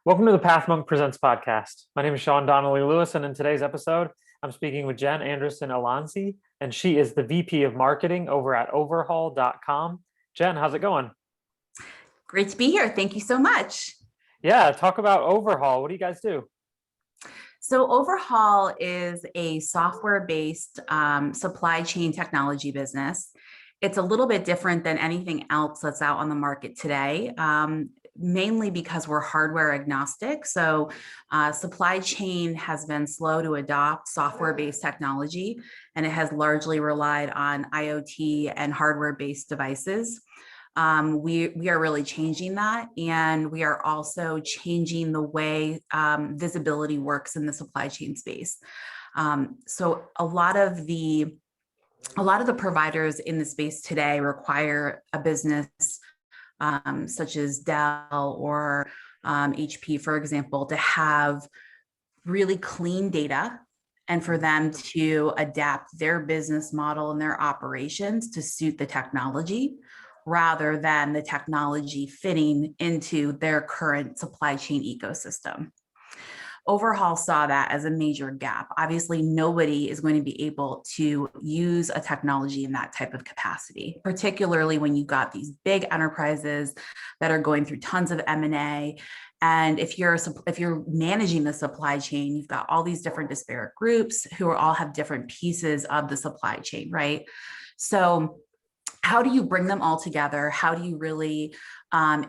Welcome to the Path Monk Presents podcast. My name is Sean Donnelly Lewis, and in today's episode, I'm speaking with Jen Anderson-Alonzi, and she is the VP of Marketing over at Overhaul.com. Jen, how's it going? Great to be here. Thank you so much. Yeah, talk about Overhaul. What do you guys do? So Overhaul is a software-based supply chain technology business. It's a little bit different than anything else that's out on the market today, mainly because we're hardware agnostic. So supply chain has been slow to adopt software-based technology, and it has largely relied on IoT and hardware-based devices. We are really changing that, and we are also changing the way visibility works in the supply chain space. So a lot of the providers in the space today require a business such as Dell or HP, for example, to have really clean data and for them to adapt their business model and their operations to suit the technology rather than the technology fitting into their current supply chain ecosystem. Overhaul saw that as a major gap. Obviously, nobody is going to be able to use a technology in that type of capacity, particularly when you've got these big enterprises that are going through tons of M&A. And if you're managing the supply chain, you've got all these different disparate groups who all have different pieces of the supply chain, right? So how do you bring them all together? How do you really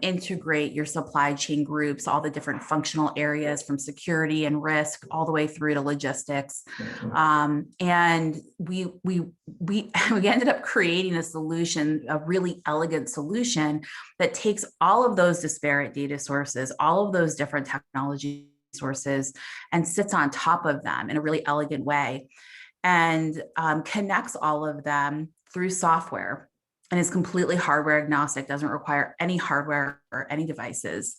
integrate your supply chain groups, all the different functional areas from security and risk all the way through to logistics? And we ended up creating a solution, a really elegant solution that takes all of those disparate data sources, all of those different technology sources, and sits on top of them in a really elegant way and connects all of them through software, and is completely hardware agnostic, doesn't require any hardware or any devices,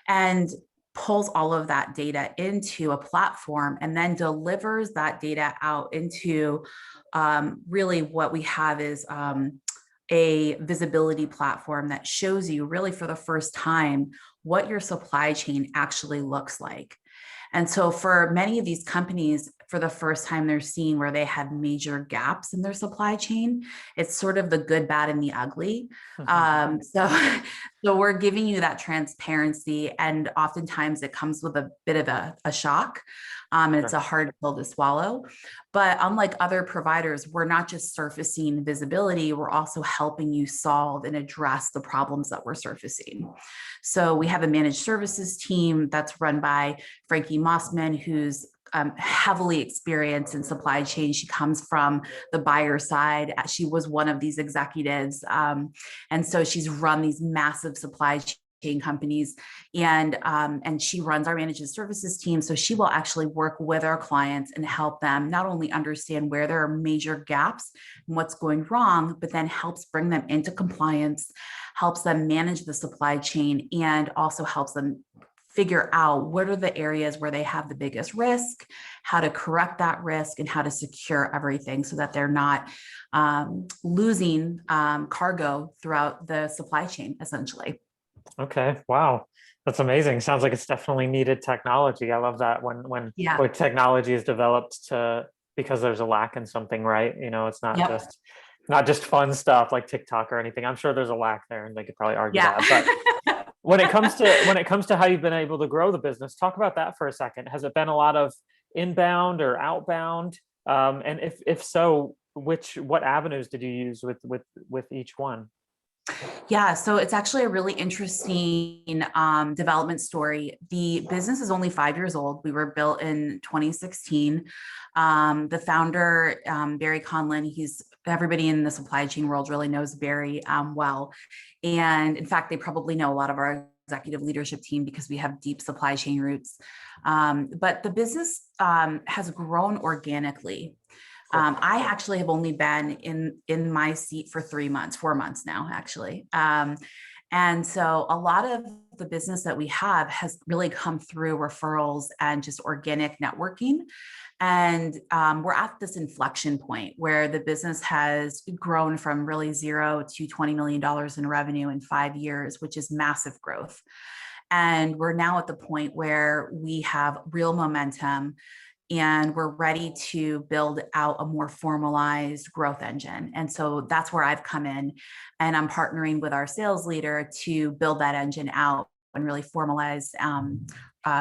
and pulls all of that data into a platform and then delivers that data out into really what we have is a visibility platform that shows you really for the first time what your supply chain actually looks like. And so for many of these companies, for the first time they're seeing where they have major gaps in their supply chain, it's sort of the good, bad, and the ugly. So we're giving you that transparency, and oftentimes it comes with a bit of a shock, and it's a hard pill to swallow. But unlike other providers, we're not just surfacing visibility, we're also helping you solve and address the problems that we're surfacing. So we have a managed services team that's run by Frankie Mossman, who's heavily experienced in supply chain. She comes from the buyer side. She was one of these executives. And so she's run these massive supply chain companies, and she runs our managed services team. So she will actually work with our clients and help them not only understand where there are major gaps and what's going wrong, but then helps bring them into compliance, helps them manage the supply chain, and also helps them figure out what are the areas where they have the biggest risk, how to correct that risk, and how to secure everything so that they're not losing cargo throughout the supply chain, essentially. Okay, wow. That's amazing. Sounds like it's definitely needed technology. I love that when technology is developed to because there's a lack in something, right? You know, it's not just fun stuff like TikTok or anything. I'm sure there's a lack there, and they could probably argue that. But when it comes to how you've been able to grow the business, talk about that for a second. Has it been a lot of inbound or outbound? And if so, what avenues did you use with each one? Yeah, so it's actually a really interesting development story. The business is only 5 years old. We were built in 2016. The founder, Barry Conlin, everybody in the supply chain world really knows Barry well. And in fact, they probably know a lot of our executive leadership team because we have deep supply chain roots. But the business has grown organically. I actually have only been in my seat for 4 months now, actually. And so a lot of the business that we have has really come through referrals and just organic networking. And we're at this inflection point where the business has grown from really zero to $20 million in revenue in 5 years, which is massive growth. And we're now at the point where we have real momentum and we're ready to build out a more formalized growth engine. And so that's where I've come in, and I'm partnering with our sales leader to build that engine out and really formalize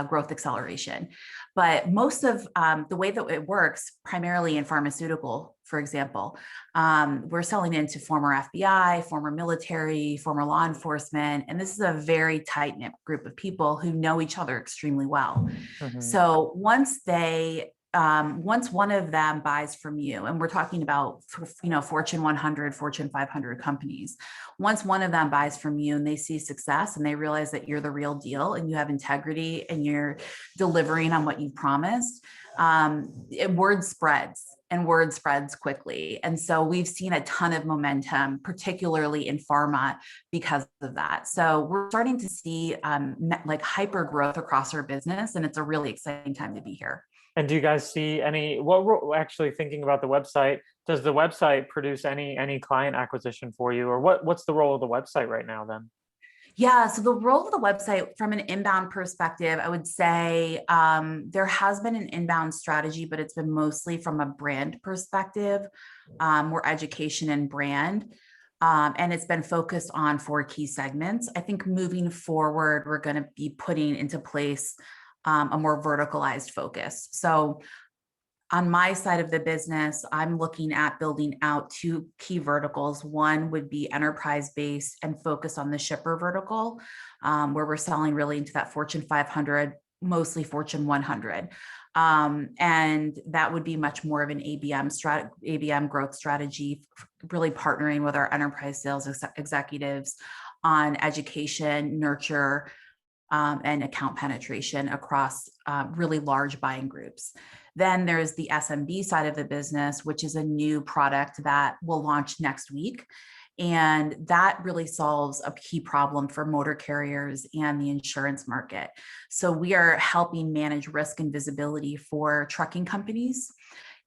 growth acceleration. But most of the way that it works, primarily in pharmaceutical, for example, we're selling into former FBI, former military, former law enforcement, and this is a very tight-knit group of people who know each other extremely well. Mm-hmm. So once one of them buys from you, and we're talking about, Fortune 100, Fortune 500 companies, once one of them buys from you and they see success and they realize that you're the real deal and you have integrity and you're delivering on what you promised, word spreads quickly. And so we've seen a ton of momentum, particularly in pharma, because of that. So we're starting to see like hyper growth across our business, and it's a really exciting time to be here. And do you guys see actually thinking about the website, does the website produce any client acquisition for you, or what's the role of the website right now then? Yeah, so the role of the website from an inbound perspective, I would say there has been an inbound strategy, but it's been mostly from a brand perspective, more education and brand. And it's been focused on 4 key segments. I think moving forward, we're going to be putting into place a more verticalized focus. So on my side of the business, I'm looking at building out 2 key verticals. One would be enterprise-based and focused on the shipper vertical, where we're selling really into that Fortune 500, mostly Fortune 100. And that would be much more of an ABM growth strategy, really partnering with our enterprise sales executives on education, nurture, and account penetration across really large buying groups. Then there's the SMB side of the business, which is a new product that will launch next week. And that really solves a key problem for motor carriers and the insurance market. So we are helping manage risk and visibility for trucking companies,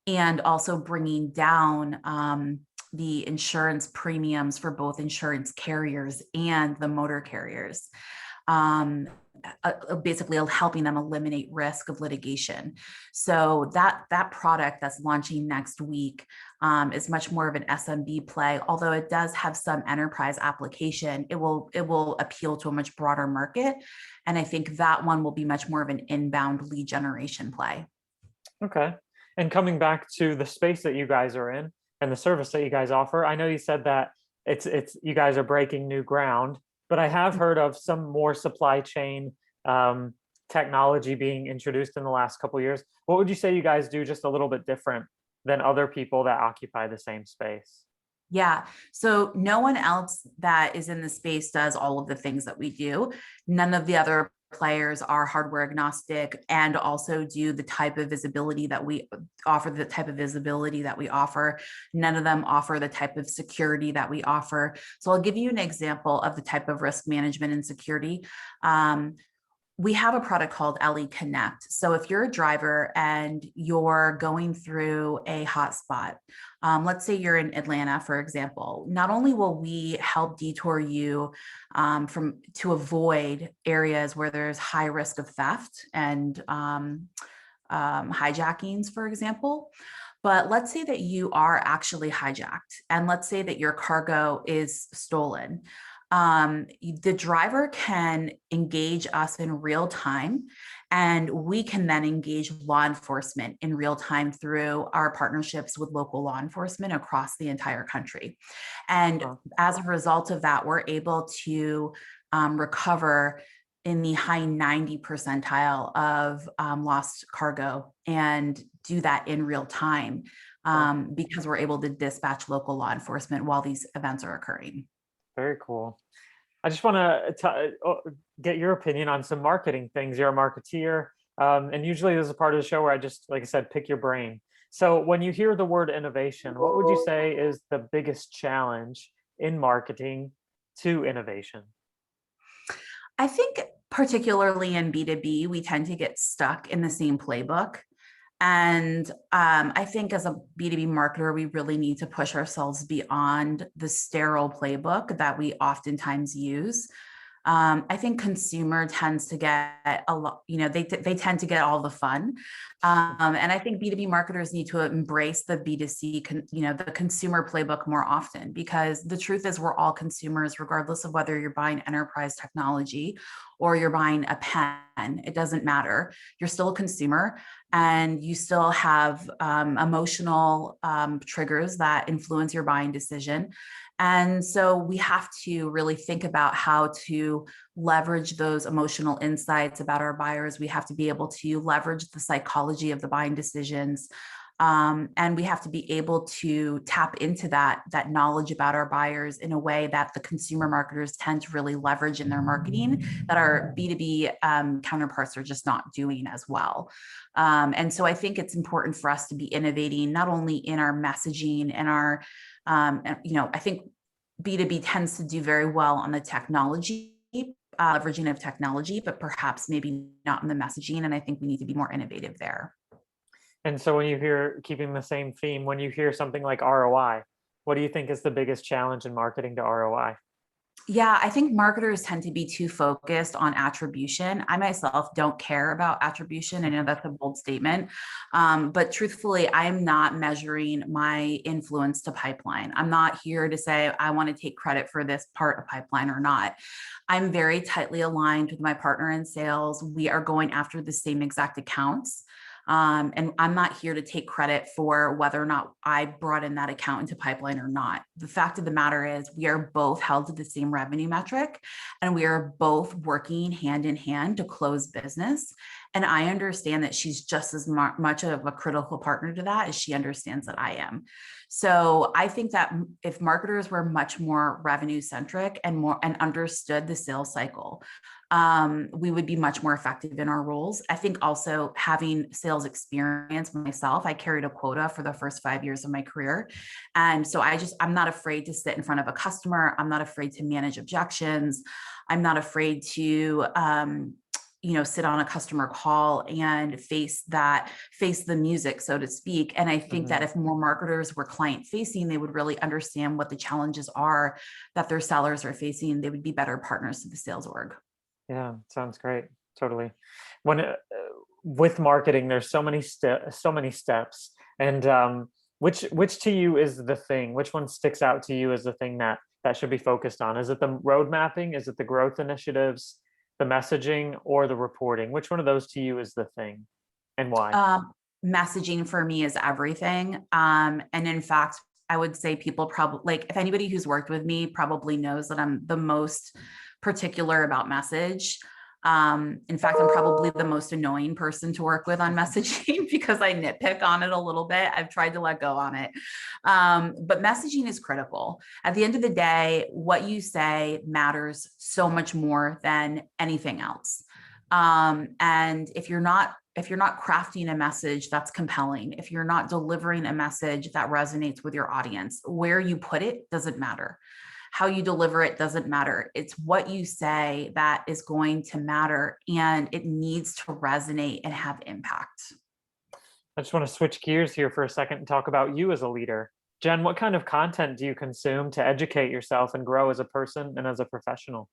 and also bringing down the insurance premiums for both insurance carriers and the motor carriers. Basically helping them eliminate risk of litigation. So that product that's launching next week is much more of an SMB play, although it does have some enterprise application. It will appeal to a much broader market. And I think that one will be much more of an inbound lead generation play. Okay. And coming back to the space that you guys are in and the service that you guys offer, I know you said that it's you guys are breaking new ground, but I have heard of some more supply chain technology being introduced in the last couple of years. What would you say you guys do just a little bit different than other people that occupy the same space? Yeah, so no one else that is in the space does all of the things that we do. None of the other players are hardware agnostic and also do the type of visibility that we offer, None of them offer the type of security that we offer. So I'll give you an example of the type of risk management and security. We have a product called LE Connect. So if you're a driver and you're going through a hotspot, let's say you're in Atlanta, for example, not only will we help detour you to avoid areas where there's high risk of theft and hijackings, for example, but let's say that you are actually hijacked, and let's say that your cargo is stolen. The driver can engage us in real time, and we can then engage law enforcement in real time through our partnerships with local law enforcement across the entire country. And as a result of that, we're able to recover in the high 90 percentile of lost cargo, and do that in real time because we're able to dispatch local law enforcement while these events are occurring. Very cool. I just want to get your opinion on some marketing things. You're a marketeer, and usually there's a part of the show where I just, like I said, pick your brain. So when you hear the word innovation, what would you say is the biggest challenge in marketing to innovation? I think particularly in B2B, we tend to get stuck in the same playbook. And I think as a B2B marketer, we really need to push ourselves beyond the sterile playbook that we oftentimes use. I think consumer tends to get a lot, they tend to get all the fun. And I think B2B marketers need to embrace the B2C, the consumer playbook more often, because the truth is we're all consumers, regardless of whether you're buying enterprise technology or you're buying a pen. It doesn't matter. You're still a consumer, and you still have emotional triggers that influence your buying decision. And so we have to really think about how to leverage those emotional insights about our buyers. We have to be able to leverage the psychology of the buying decisions. And we have to be able to tap into that knowledge about our buyers in a way that the consumer marketers tend to really leverage in their marketing, that our B2B counterparts are just not doing as well. And so I think it's important for us to be innovating, not only in our messaging and our, I think B2B tends to do very well on the technology, leveraging of technology, but perhaps maybe not in the messaging. And I think we need to be more innovative there. And so when you hear, keeping the same theme, when you hear something like ROI, what do you think is the biggest challenge in marketing to ROI? Yeah, I think marketers tend to be too focused on attribution. I myself don't care about attribution. I know that's a bold statement, but truthfully, I'm not measuring my influence to pipeline. I'm not here to say I want to take credit for this part of pipeline or not. I'm very tightly aligned with my partner in sales. We are going after the same exact accounts. And I'm not here to take credit for whether or not I brought in that account into pipeline or not. The fact of the matter is we are both held to the same revenue metric, and we are both working hand in hand to close business. And I understand that she's just as much of a critical partner to that as she understands that I am. So I think that if marketers were much more revenue centric and understood the sales cycle, we would be much more effective in our roles. I think also having sales experience myself, I carried a quota for the first 5 years of my career. And so I'm not afraid to sit in front of a customer. I'm not afraid to manage objections. I'm not afraid to, sit on a customer call and face the music, so to speak. And I think that if more marketers were client facing, they would really understand what the challenges are that their sellers are facing. They would be better partners to the sales org. Yeah, sounds great. Totally. When with marketing, there's so many steps, and which to you is the thing? Which one sticks out to you as the thing that should be focused on? Is it the road mapping? Is it the growth initiatives, the messaging, or the reporting? Which one of those to you is the thing, and why? Messaging for me is everything. And in fact, I would say people probably, like, if anybody who's worked with me probably knows that I'm the most particular about message. In fact, I'm probably the most annoying person to work with on messaging because I nitpick on it a little bit. I've tried to let go on it. But messaging is critical. At the end of the day, what you say matters so much more than anything else. And if you're not crafting a message that's compelling, if you're not delivering a message that resonates with your audience, where you put it doesn't matter. How you deliver it doesn't matter. It's what you say that is going to matter, and it needs to resonate and have impact. I just want to switch gears here for a second and talk about you as a leader. Jen, what kind of content do you consume to educate yourself and grow as a person and as a professional?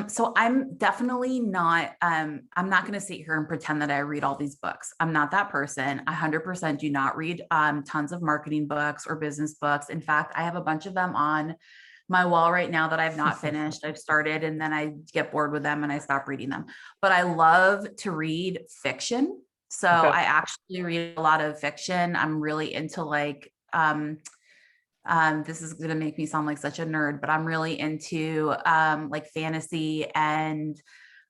So I'm definitely not, I'm not going to sit here and pretend that I read all these books. I'm not that person. I 100% do not read tons of marketing books or business books. In fact, I have a bunch of them on my wall right now that I've not finished. I've started and then I get bored with them and I stop reading them. But I love to read fiction. So I actually read a lot of fiction. I'm really into this is going to make me sound like such a nerd, but I'm really into like fantasy and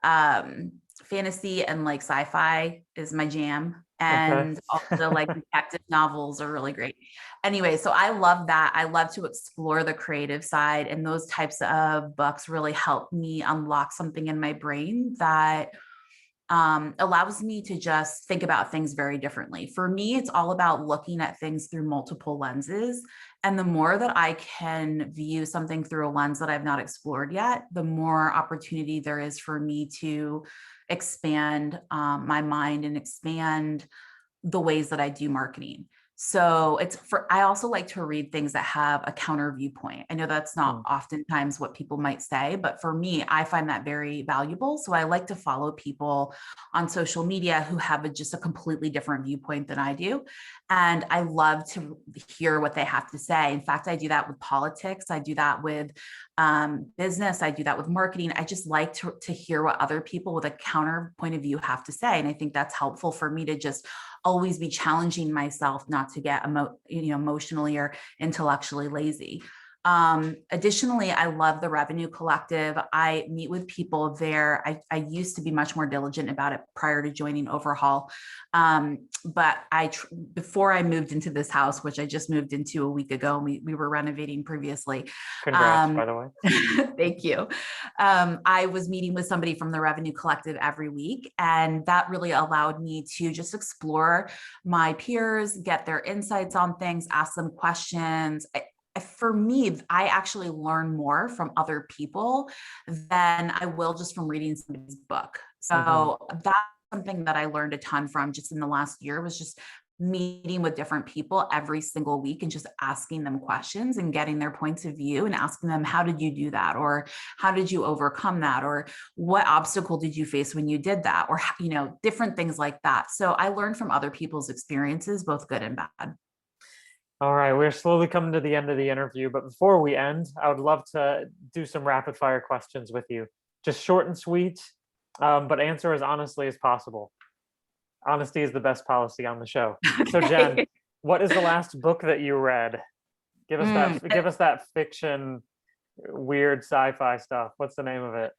like sci-fi is my jam. And also like detective novels are really great. Anyway, so I love that. I love to explore the creative side, and those types of books really help me unlock something in my brain that allows me to just think about things very differently. For me, it's all about looking at things through multiple lenses. And the more that I can view something through a lens that I've not explored yet, the more opportunity there is for me to expand my mind and expand the ways that I do marketing. So I also like to read things that have a counter viewpoint. I know that's not oftentimes what people might say, but for me, I find that very valuable. So I like to follow people on social media who have just a completely different viewpoint than I do. And I love to hear what they have to say. In fact, I do that with politics. I do that with business. I do that with marketing. I just like to hear what other people with a counter point of view have to say. And I think that's helpful for me to just always be challenging myself not to get emotionally or intellectually lazy. Additionally, I love the Revenue Collective. I meet with people there. I used to be much more diligent about it prior to joining Overhaul. But before I moved into this house, which I just moved into a week ago, and we were renovating previously. Congrats, by the way. Thank you. I was meeting with somebody from the Revenue Collective every week, and that really allowed me to just explore my peers, get their insights on things, ask them questions. For me, I actually learn more from other people than I will just from reading somebody's book. So that's something that I learned a ton from just in the last year, was just meeting with different people every single week and just asking them questions and getting their points of view and asking them, how did you do that? Or how did you overcome that? Or what obstacle did you face when you did that? Or, different things like that. So I learned from other people's experiences, both good and bad. All right, we're slowly coming to the end of the interview, but before we end, I would love to do some rapid fire questions with you. Just short and sweet, but answer as honestly as possible. Honesty is the best policy on the show. Okay. So Jen, what is the last book that you read? Give us that fiction, weird sci-fi stuff. What's the name of it?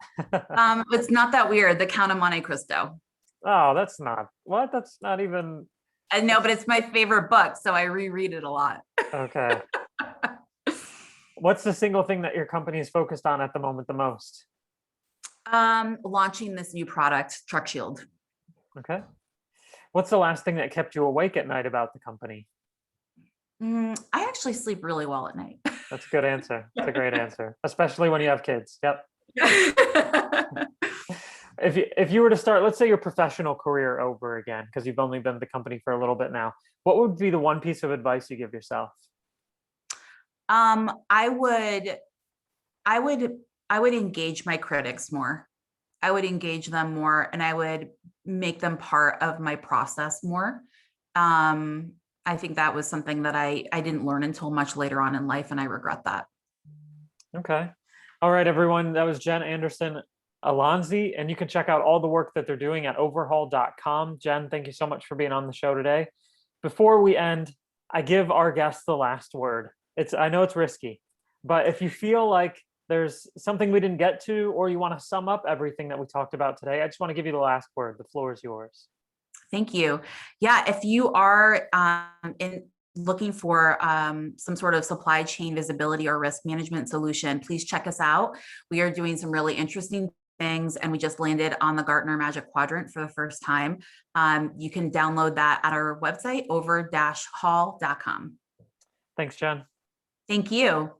It's not that weird. The Count of Monte Cristo. Oh, that's not even. I know, but it's my favorite book, so I reread it a lot. Okay. What's the single thing that your company is focused on at the moment the most? Launching this new product, Truck Shield. Okay. What's the last thing that kept you awake at night about the company? I actually sleep really well at night. That's a good answer. That's a great answer, especially when you have kids. Yep. If you were to start, let's say, your professional career over again, because you've only been at the company for a little bit now, what would be the one piece of advice you give yourself? I would engage my critics more. I would engage them more, and I would make them part of my process more. I think that was something that I didn't learn until much later on in life, and I regret that. Okay. All right, everyone. That was Jen Anderson-Alonzi, and you can check out all the work that they're doing at overhaul.com. Jen, thank you so much for being on the show today. Before we end, I give our guests the last word. I know it's risky, but if you feel like there's something we didn't get to, or you want to sum up everything that we talked about today, I just want to give you the last word. The floor is yours. Thank you. Yeah, if you are looking for some sort of supply chain visibility or risk management solution, please check us out. We are doing some really interesting things, and we just landed on the Gartner Magic Quadrant for the first time. You can download that at our website, over-haul.com. Thanks, Jen. Thank you.